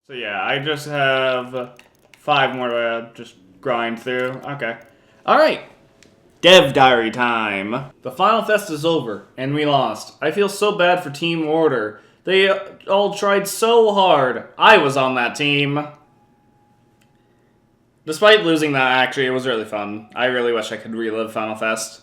So yeah, I just have 5 more to just grind through. Okay. Alright. Dev diary time. The final fest is over, and we lost. I feel so bad for Team Order. They all tried so hard. I was on that team. Despite losing that, actually, it was really fun. I really wish I could relive Final Fest.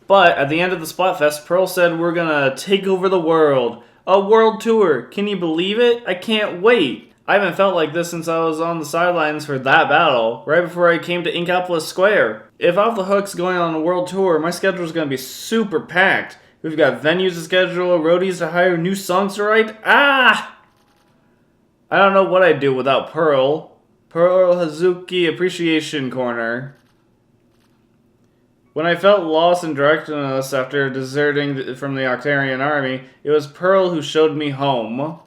But at the end of the Splatfest, Pearl said we're gonna take over the world. A world tour. Can you believe it? I can't wait. I haven't felt like this since I was on the sidelines for that battle, right before I came to Inkopolis Square. If Off the Hook's going on a world tour, my schedule's gonna be super packed. We've got venues to schedule, roadies to hire, new songs to write. I don't know what I'd do without Pearl. Pearl Hazuki Appreciation Corner. When I felt lost and directionless after deserting from the Octarian army, it was Pearl who showed me home.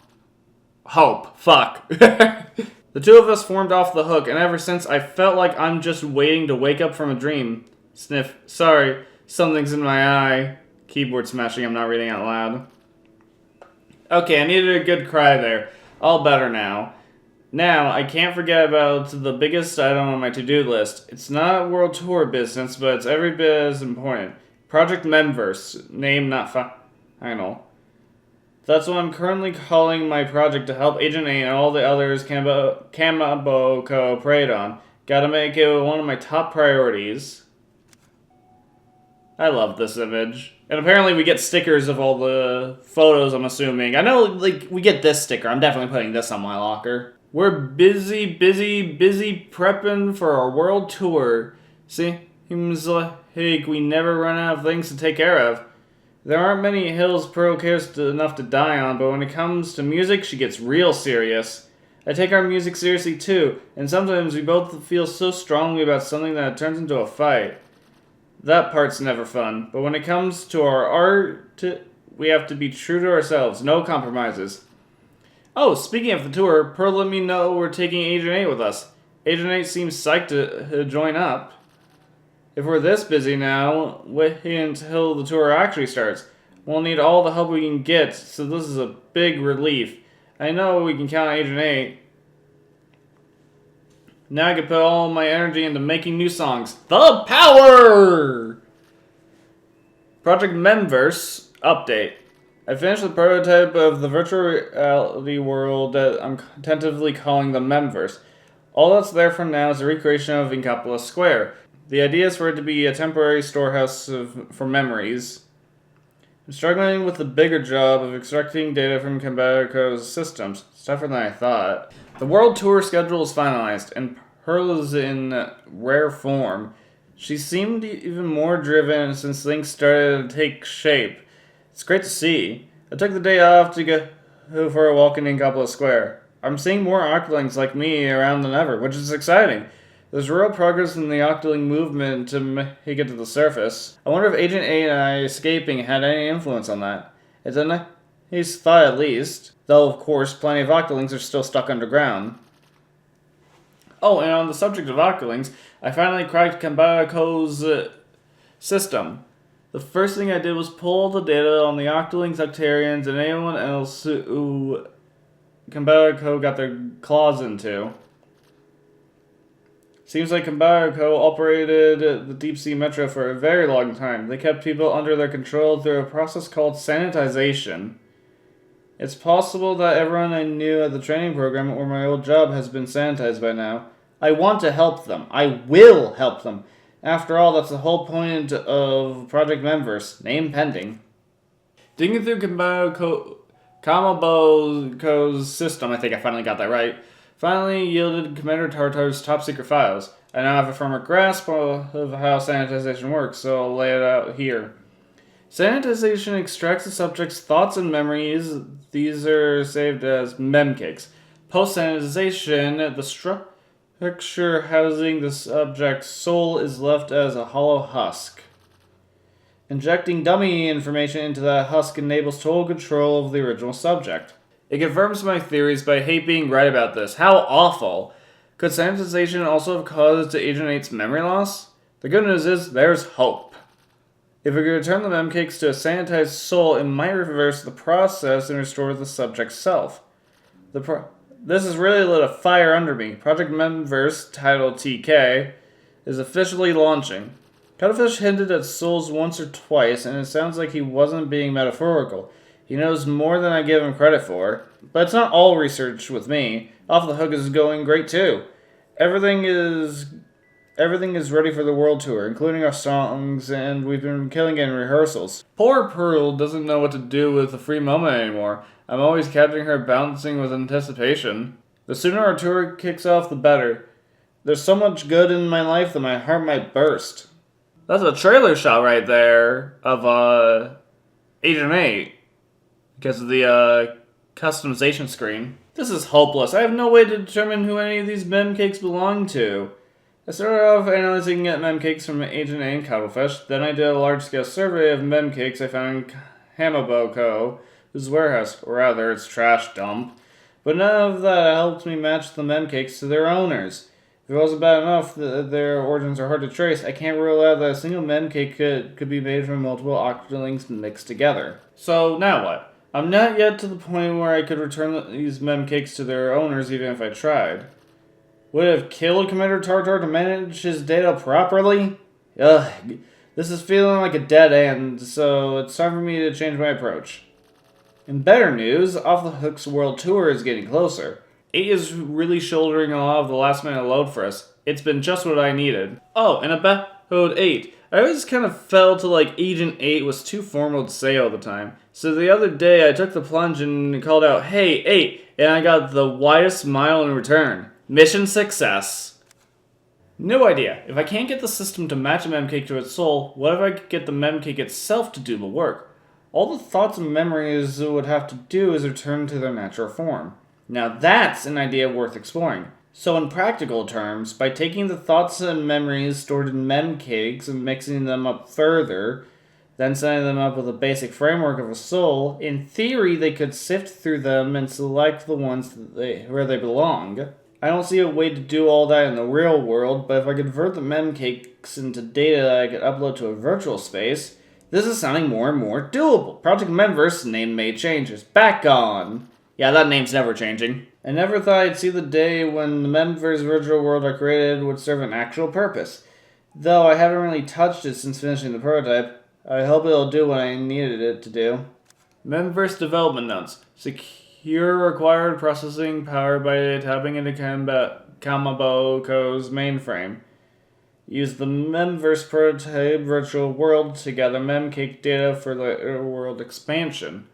Hope. Fuck. The two of us formed Off the Hook, and ever since I felt like I'm just waiting to wake up from a dream. Sniff. Sorry, something's in my eye. Keyboard smashing, I'm not reading out loud. Okay, I needed a good cry there. All better now. Now, I can't forget about the biggest item on my to-do list. It's not World Tour business, but it's every bit as important. Project Memverse. Name not final. That's what I'm currently calling my project to help Agent A and all the others Kamaboko preyed on. Gotta make it one of my top priorities. I love this image. And apparently we get stickers of all the photos, I'm assuming. I know, like, we get this sticker. I'm definitely putting this on my locker. We're busy prepping for our world tour. Seems like we never run out of things to take care of. There aren't many hills Pearl cares enough to die on, but when it comes to music, she gets real serious. I take our music seriously too, and sometimes we both feel so strongly about something that it turns into a fight. That part's never fun, but when it comes to our art, we have to be true to ourselves, no compromises. Oh, speaking of the tour, Pearl let me know we're taking Agent 8 with us. Agent 8 seems psyched to join up. If we're this busy now, wait until the tour actually starts. We'll need all the help we can get, so this is a big relief. I know we can count on Agent 8. Now I can put all my energy into making new songs. The power! Project Memverse update. I finished the prototype of the virtual reality world that I'm tentatively calling the Memverse. All that's there for now is a recreation of Inkopolis Square. The idea is for it to be a temporary storehouse for memories. I'm struggling with the bigger job of extracting data from Kambako's systems. It's tougher than I thought. The world tour schedule is finalized, and Pearl is in rare form. She seemed even more driven since things started to take shape. It's great to see. I took the day off to go for a walk in Inkopolis Square. I'm seeing more Octolings like me around than ever, which is exciting. There's real progress in the Octoling movement to make it to the surface. I wonder if Agent A and I escaping had any influence on that. It's a nice thought at least, though of course plenty of Octolings are still stuck underground. Oh, and on the subject of Octolings, I finally cracked Kambako's system. The first thing I did was pull the data on the Octolings, Octarians, and anyone else who Kambako got their claws into. Seems like Kambako operated the Deep Sea Metro for a very long time. They kept people under their control through a process called sanitization. It's possible that everyone I knew at the training program or my old job has been sanitized by now. I want to help them. I will help them. After all, that's the whole point of Project Memverse, name pending. Digging through Kamaboko's system, I think I finally got that right, finally yielded Commander Tartar's top secret files. I now have a firmer grasp of how sanitization works, so I'll lay it out here. Sanitization extracts the subject's thoughts and memories. These are saved as memcakes. Post-sanitization, the structure housing the subject's soul is left as a hollow husk. Injecting dummy information into that husk enables total control of the original subject. It confirms my theories, but I hate being right about this. How awful! Could sanitization also have caused Agent 8's memory loss? The good news is, there's hope. If we could return the memcakes to a sanitized soul, it might reverse the process and restore the subject's self. This has really lit a fire under me. Project Memverse, titled TK, is officially launching. Cuttlefish hinted at souls once or twice, and it sounds like he wasn't being metaphorical. He knows more than I give him credit for. But it's not all research with me. Off the Hook is going great too. Everything is Everything is ready for the world tour, including our songs, and we've been killing it in rehearsals. Poor Pearl doesn't know what to do with the free moment anymore. I'm always catching her bouncing with anticipation. The sooner our tour kicks off, the better. There's so much good in my life that my heart might burst. That's a trailer shot right there of Agent 8 because of the customization screen. This is hopeless. I have no way to determine who any of these mem cakes belong to. I started off analyzing mem cakes from Agent A and Cuttlefish. Then I did a large-scale survey of mem cakes I found in Hamaboko, whose warehouse, or rather its trash dump. But none of that helped me match the mem cakes to their owners. If it wasn't bad enough that their origins are hard to trace, I can't rule out that a single mem cake could be made from multiple octolinks mixed together. So now what? I'm not yet to the point where I could return these mem cakes to their owners even if I tried. Would it have killed Commander Tartar to manage his data properly? Ugh, this is feeling like a dead end, so it's time for me to change my approach. In better news, Off the Hook's world tour is getting closer. 8 is really shouldering a lot of the last minute load for us. It's been just what I needed. Oh, and about 8. I always kind of felt like Agent 8 was too formal to say all the time. So the other day I took the plunge and called out, "Hey, 8," and I got the widest smile in return. Mission success. No idea. If I can't get the system to match a memcake to its soul, what if I could get the memcake itself to do the work? All the thoughts and memories it would have to do is return to their natural form. Now that's an idea worth exploring. So in practical terms, by taking the thoughts and memories stored in memcakes and mixing them up further, then setting them up with a basic framework of a soul, in theory they could sift through them and select the ones where they belong. I don't see a way to do all that in the real world, but if I convert the memcakes into data that I could upload to a virtual space, this is sounding more and more doable. Project Memverse name may change. It's back on. Yeah, that name's never changing. I never thought I'd see the day when the Memverse virtual world I created would serve an actual purpose. Though I haven't really touched it since finishing the prototype, I hope it'll do what I needed it to do. Memverse development notes. Secure required processing power by tapping into Kamaboko's mainframe. Use the Memverse prototype virtual world to gather memcake data for the world expansion.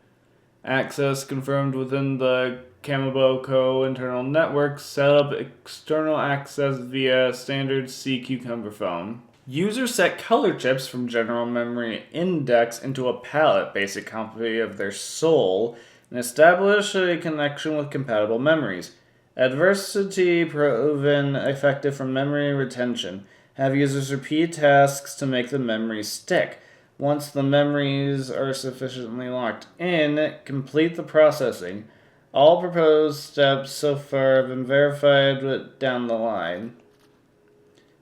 Access confirmed within the Kamaboko internal network. Set up external access via standard C Cucumber phone. Users set color chips from general memory index into a palette, basic copy of their soul, and establish a connection with compatible memories. Adversity proven effective for memory retention. Have users repeat tasks to make the memories stick. Once the memories are sufficiently locked in, complete the processing. All proposed steps so far have been verified down the line.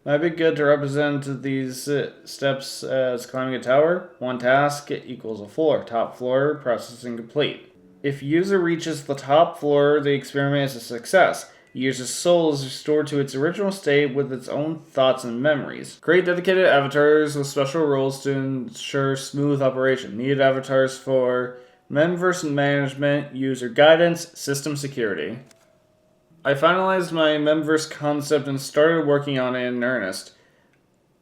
Might be good to represent these steps as climbing a tower. One task equals a floor. Top floor, processing complete. If user reaches the top floor, the experiment is a success. User's soul is restored to its original state with its own thoughts and memories. Create dedicated avatars with special roles to ensure smooth operation. Needed avatars for Memverse management, user guidance, system security. I finalized my Memverse concept and started working on it in earnest.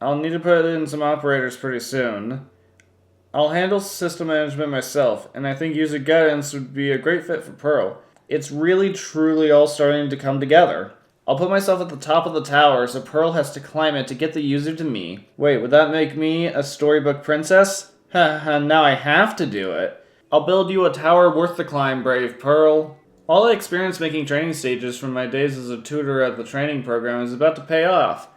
I'll need to put in some operators pretty soon. I'll handle system management myself, and I think user guidance would be a great fit for Pearl. It's really truly all starting to come together. I'll put myself at the top of the tower so Pearl has to climb it to get the user to me. Wait, would that make me a storybook princess? Haha, now I have to do it. I'll build you a tower worth the climb, brave Pearl. All the experience making training stages from my days as a tutor at the training program is about to pay off.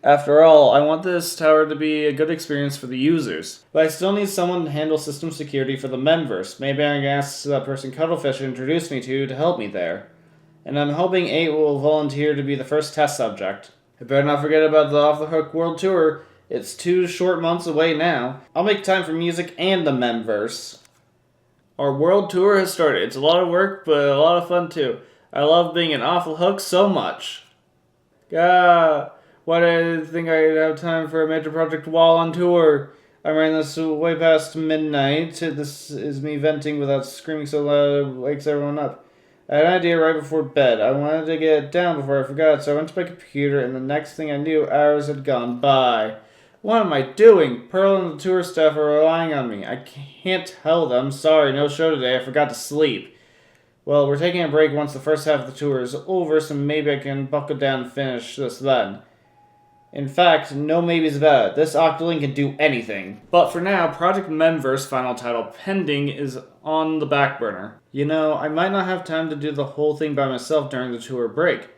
After all, I want this tower to be a good experience for the users. But I still need someone to handle system security for the Memverse. Maybe I can ask that person Cuttlefish introduced me to help me there. And I'm hoping 8 will volunteer to be the first test subject. I better not forget about the Off the Hook World Tour. It's 2 short months away now. I'll make time for music and the Memverse. Our world tour has started. It's a lot of work, but a lot of fun too. I love being an awful hook so much. Ah, why did I think I'd have time for a major project while on tour? I ran this way past midnight. This is me venting without screaming so loud it wakes everyone up. I had an idea right before bed. I wanted to get it down before I forgot, so I went to my computer, and the next thing I knew, hours had gone by. What am I doing? Pearl and the tour staff are relying on me. I can't tell them. Sorry, no show today. I forgot to sleep. Well, we're taking a break once the first half of the tour is over, so maybe I can buckle down and finish this then. In fact, no maybes about it. This Octoling can do anything. But for now, Project Memverse final title pending is on the back burner. You know, I might not have time to do the whole thing by myself during the tour break.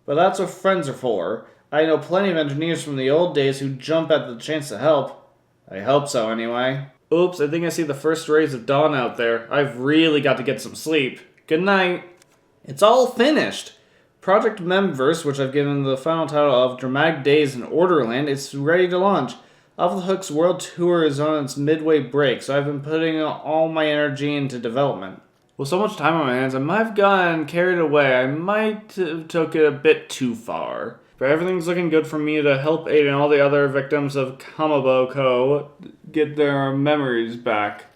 But that's what friends are for. I know plenty of engineers from the old days who jump at the chance to help. I hope so, anyway. Oops, I think I see the first rays of dawn out there. I've really got to get some sleep. Good night. It's all finished. Project Memverse, which I've given the final title of Dramatic Days in Orderland, is ready to launch. Off the Hook's world tour is on its midway break, so I've been putting all my energy into development. With so much time on my hands, I might have gotten carried away. I might have took it a bit too far. But everything's looking good for me to help Aid and all the other victims of Kamaboko get their memories back.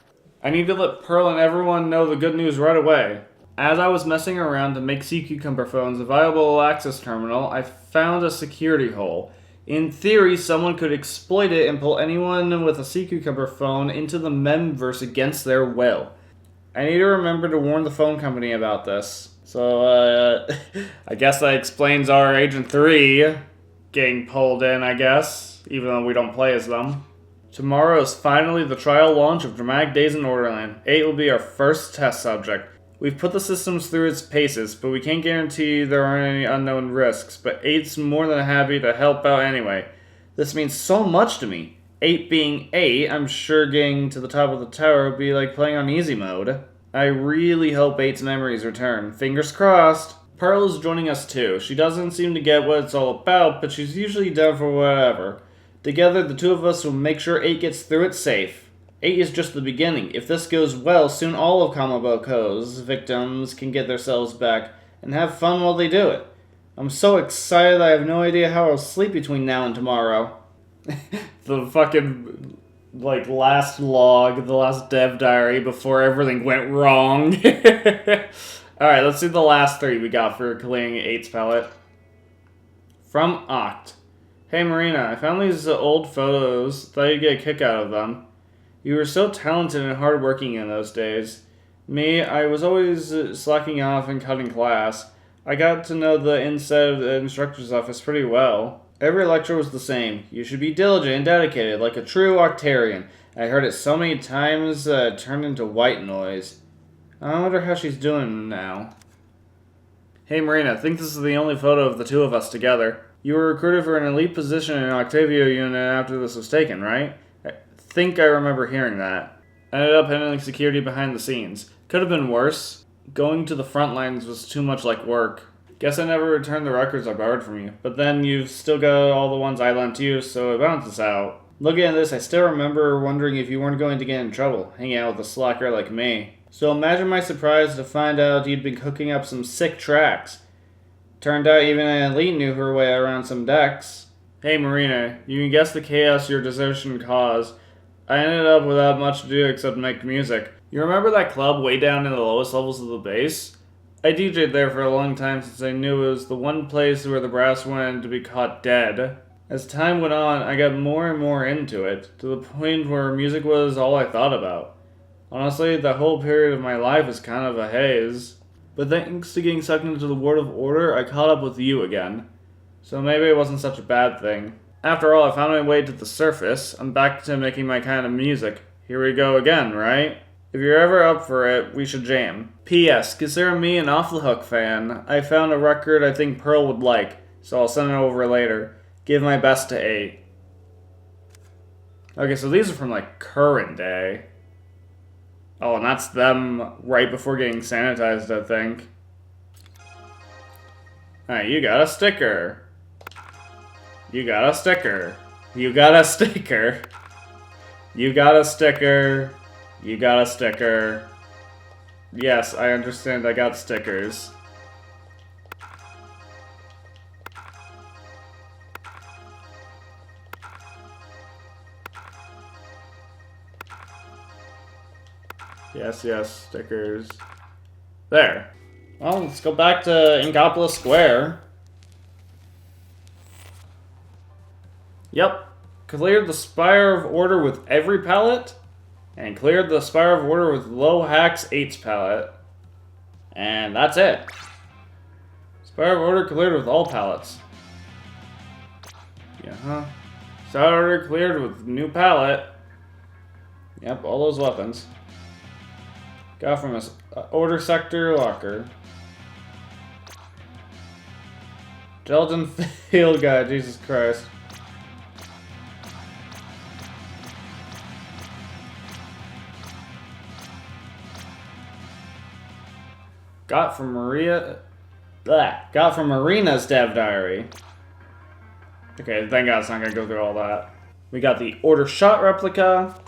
I need to let Pearl and everyone know the good news right away. As I was messing around to make Sea Cucumber phones a viable access terminal, I found a security hole. In theory, someone could exploit it and pull anyone with a Sea Cucumber phone into the Memverse against their will. I need to remember to warn the phone company about this. So, I guess that explains our Agent 3 getting pulled in, I guess, even though we don't play as them. Tomorrow is finally the trial launch of Dramatic Days in Orderland. 8 will be our first test subject. We've put the systems through its paces, but we can't guarantee there aren't any unknown risks, but 8's more than happy to help out anyway. This means so much to me. 8 being 8, I'm sure getting to the top of the tower would be like playing on easy mode. I really hope 8's memories return. Fingers crossed. Pearl is joining us too. She doesn't seem to get what it's all about, but she's usually down for whatever. Together, the two of us will make sure 8 gets through it safe. 8 is just the beginning. If this goes well, soon all of Kamaboko's victims can get themselves back and have fun while they do it. I'm so excited I have no idea how I'll sleep between now and tomorrow. The fucking, last log, the last dev diary before everything went wrong. Alright, let's see the last 3 we got for clearing 8's palette. From Oct. Hey Marina, I found these old photos. Thought you'd get a kick out of them. You were so talented and hardworking in those days. Me, I was always slacking off and cutting class. I got to know the inside of the instructor's office pretty well. Every lecture was the same. You should be diligent and dedicated, like a true Octarian. I heard it so many times it turned into white noise. I wonder how she's doing now. Hey Marina, I think this is the only photo of the two of us together. You were recruited for an elite position in Octavio unit after this was taken, right? I think I remember hearing that. I ended up handling security behind the scenes. Could have been worse. Going to the front lines was too much like work. Guess I never returned the records I borrowed from you. But then you've still got all the ones I lent you, so it balances out. Looking at this, I still remember wondering if you weren't going to get in trouble, hanging out with a slacker like me. So imagine my surprise to find out you'd been cooking up some sick tracks. Turned out even an elite knew her way around some decks. Hey Marina, you can guess the chaos your desertion caused. I ended up without much to do except make music. You remember that club way down in the lowest levels of the base? I DJ'd there for a long time since I knew it was the one place where the brass wanted to be caught dead. As time went on, I got more and more into it, to the point where music was all I thought about. Honestly, the whole period of my life is kind of a haze. But thanks to getting sucked into the world of order, I caught up with you again. So maybe it wasn't such a bad thing. After all, I found my way to the surface. I'm back to making my kind of music. Here we go again, right? If you're ever up for it, we should jam. P.S. Consider me an Off the Hook fan. I found a record I think Pearl would like, so I'll send it over later. Give my best to 8. Okay, so these are from, current day. Oh, and that's them right before getting sanitized, I think. Alright, you got a sticker. You got a sticker. You got a sticker. You got a sticker. You got a sticker. Yes, I understand I got stickers. Yes, yes, stickers. There. Well, let's go back to Inkopolis Square. Yep. Cleared the Spire of Order with every palette. And cleared the Spire of Order with Lohax 8's palette. And that's it. Spire of Order cleared with all palettes. Yeah, Spire of Order cleared with new palette. Yep, all those weapons. Got from his Order Sector locker. Gelatin Field Guide, Jesus Christ. Got from Marina's dev diary. Okay, thank God it's not gonna go through all that. We got the Order Shot replica,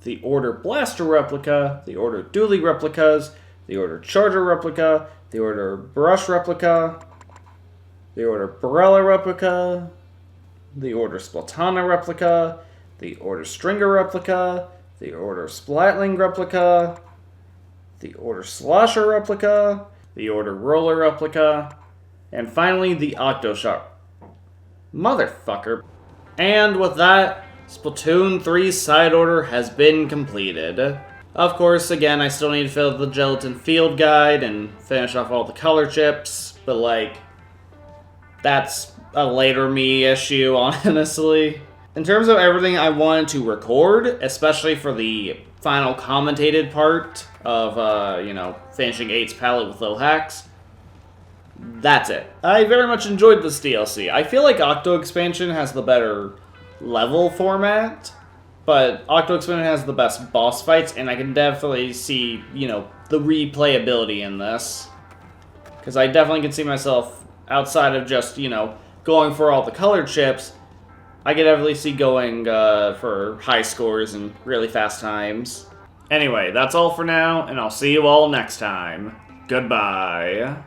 the Order Blaster replica, the Order Dually replicas, the Order Charger replica, the Order Brush replica, the Order Barella replica, the Order Splatana replica, the Order Stringer replica, the Order Splatling replica, the Order Slosher replica, the Order Roller replica, and finally the Octoshot. Motherfucker. And with that, Splatoon 3's side order has been completed. Of course, again, I still need to fill out the Gelatin Field Guide and finish off all the color chips, but like, that's a later me issue, honestly. In terms of everything I wanted to record, especially for the final commentated part of, finishing 8's palette with Lohax, that's it. I very much enjoyed this DLC. I feel like Octo Expansion has the better level format, but Octo Expansion has the best boss fights, and I can definitely see, the replayability in this. Because I definitely can see myself, outside of just, going for all the colored chips, I could definitely see going for high scores and really fast times. Anyway, that's all for now, and I'll see you all next time. Goodbye.